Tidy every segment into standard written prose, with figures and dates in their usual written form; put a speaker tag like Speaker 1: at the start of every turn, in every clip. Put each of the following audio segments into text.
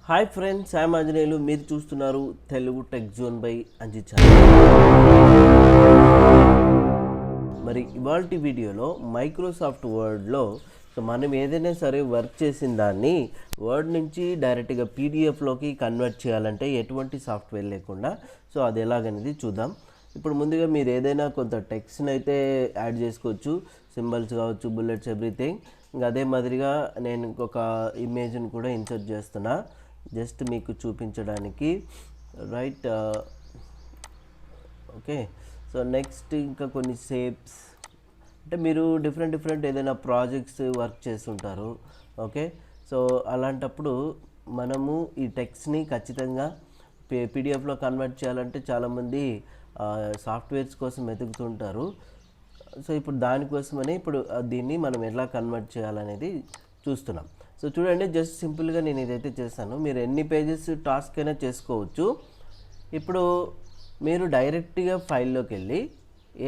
Speaker 1: Hi friends, I'm Anjaneyulu. మీరు చూస్తున్నారు Telugu tech zone by Anji channel. మరి ఇవాల్టి వీడియోలో మైక్రోసాఫ్ట్ వర్డ్లో మనం ఏదైనా సరే వర్క్ చేసిన దాన్ని వర్డ్ నుంచి డైరెక్ట్గా పీడిఎఫ్లోకి కన్వర్ట్ చేయాలంటే ఎటువంటి సాఫ్ట్వేర్ లేకుండా అది ఎలాగనేది చూద్దాం. ఇప్పుడు ముందుగా మీరు ఏదైనా కొంత టెక్స్ట్ని అయితే యాడ్ చేసుకోవచ్చు, సింబల్స్ కావచ్చు, బుల్లెట్స్, ఎవ్రీథింగ్. ఇంకా అదే మాదిరిగా నేను ఇంకొక ఇమేజ్ని కూడా ఇన్సర్ట్ చేస్తున్నా జస్ట్ మీకు చూపించడానికి, రైట్? ఓకే, సో నెక్స్ట్ ఇంకా కొన్ని షేప్స్, అంటే మీరు డిఫరెంట్ ఏదైనా ప్రాజెక్ట్స్ వర్క్ చేస్తుంటారు. ఓకే, సో అలాంటప్పుడు మనము ఈ టెక్స్ట్ని ఖచ్చితంగా పీడిఎఫ్లో కన్వర్ట్ చేయాలంటే చాలామంది సాఫ్ట్వేర్స్ కోసం వెతుకుతుంటారు. సో ఇప్పుడు దానికోసమని దీన్ని మనం ఎలా కన్వర్ట్ చేయాలనేది చూస్తున్నాం. సో చూడండి, జస్ట్ సింపుల్గా నేను ఇదైతే చేస్తాను. మీరు ఎన్ని పేజెస్ టాస్క్ అయినా చేసుకోవచ్చు. ఇప్పుడు మీరు డైరెక్ట్గా ఫైల్లోకి వెళ్ళి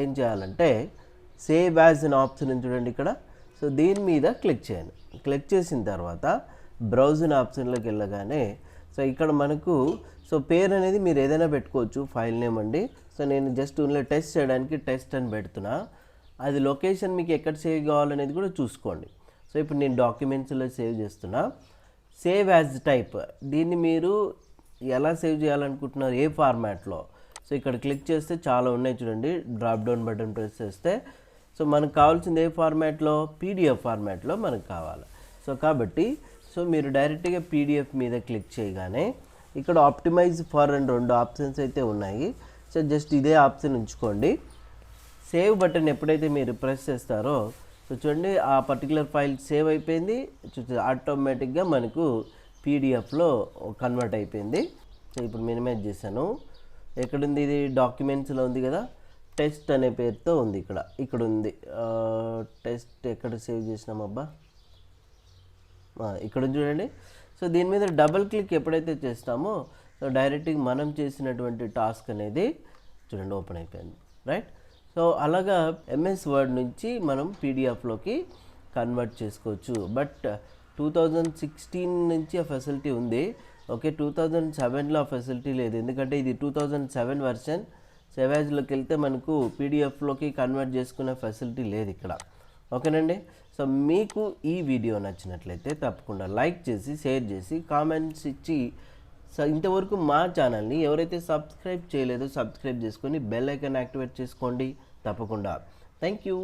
Speaker 1: ఏం చేయాలంటే సేవ్ యాజ్ అన్ ఆప్షన్ ఉంది చూడండి ఇక్కడ. సో దీని మీద క్లిక్ చేయండి. క్లిక్ చేసిన తర్వాత బ్రౌజ్ అనే ఆప్షన్లోకి వెళ్ళగానే ఇక్కడ మనకు పేరు అనేది మీరు ఏదైనా పెట్టుకోవచ్చు, ఫైల్ నేమ్ అండి. సో నేను జస్ట్ ఓన్లీ టెస్ట్ చేయడానికి టెస్ట్ అని పెడుతున్నా. అది లొకేషన్ మీకు ఎక్కడ సేవ్ కావాలనేది కూడా చూసుకోండి. సో ఇప్పుడు నేను డాక్యుమెంట్స్లో సేవ్ చేస్తున్నా. సేవ్ యాజ్ టైప్, దీన్ని మీరు ఎలా సేవ్ చేయాలనుకుంటున్నారు, ఏ ఫార్మాట్లో? సో ఇక్కడ క్లిక్ చేస్తే చాలా ఉన్నాయి చూడండి, డ్రాప్ డౌన్ బటన్ ప్రెస్ చేస్తే మనకు కావాల్సింది ఏ ఫార్మాట్లో? పీడిఎఫ్ ఫార్మాట్లో మనకు కావాలి. కాబట్టి మీరు డైరెక్ట్గా పీడిఎఫ్ మీద క్లిక్ చేయగానే ఇక్కడ ఆప్టిమైజ్ ఫర్ అండ్ 2 ఆప్షన్స్ అయితే ఉన్నాయి. జస్ట్ ఇదే ఆప్షన్ ఉంచుకోండి. సేవ్ బటన్ ఎప్పుడైతే మీరు ప్రెస్ చేస్తారో చూడండి, ఆ పర్టికులర్ ఫైల్ సేవ్ అయిపోయింది. ఆటోమేటిక్గా మనకు పీడిఎఫ్లో కన్వర్ట్ అయిపోయింది. ఇప్పుడు మినిమైజ్ చేశాను. ఎక్కడుంది ఇది? డాక్యుమెంట్స్లో ఉంది కదా, టెస్ట్ అనే పేరుతో ఉంది. ఇక్కడ ఉంది టెస్ట్. ఎక్కడ సేవ్ చేసినామబ్బా? ఇక్కడ చూడండి. దీని మీద డబుల్ క్లిక్ ఎప్పుడైతే చేస్తామో డైరెక్ట్గా మనం చేసినటువంటి టాస్క్ అనేది చూడండి ఓపెన్ అయిపోయింది, రైట్? అలాగా ఎంఎస్ వర్డ్ నుంచి మనం పీడిఎఫ్లోకి కన్వర్ట్ చేసుకోవచ్చు. బట్ 2016 నుంచి ఆ ఫెసిలిటీ ఉంది. ఓకే, 2007లో ఆ ఫెసిలిటీ లేదు, ఎందుకంటే ఇది 2007 వెర్షన్. సేవాజ్లోకి వెళ్తే మనకు పీడిఎఫ్లోకి కన్వర్ట్ చేసుకునే ఫెసిలిటీ లేదు ఇక్కడ. ఓకేనండి. మీకు ఈ వీడియో నచ్చినట్లయితే తప్పకుండా లైక్ చేసి, షేర్ చేసి, కామెంట్స్ ఇచ్చి, ఇంతవరకు మా ఛానల్ని ఎవరైతే సబ్స్క్రైబ్ చేయలేదో సబ్స్క్రైబ్ చేసుకొని బెల్ ఐకాన్ యాక్టివేట్ చేసుకోండి తప్పకుండా. Thank you.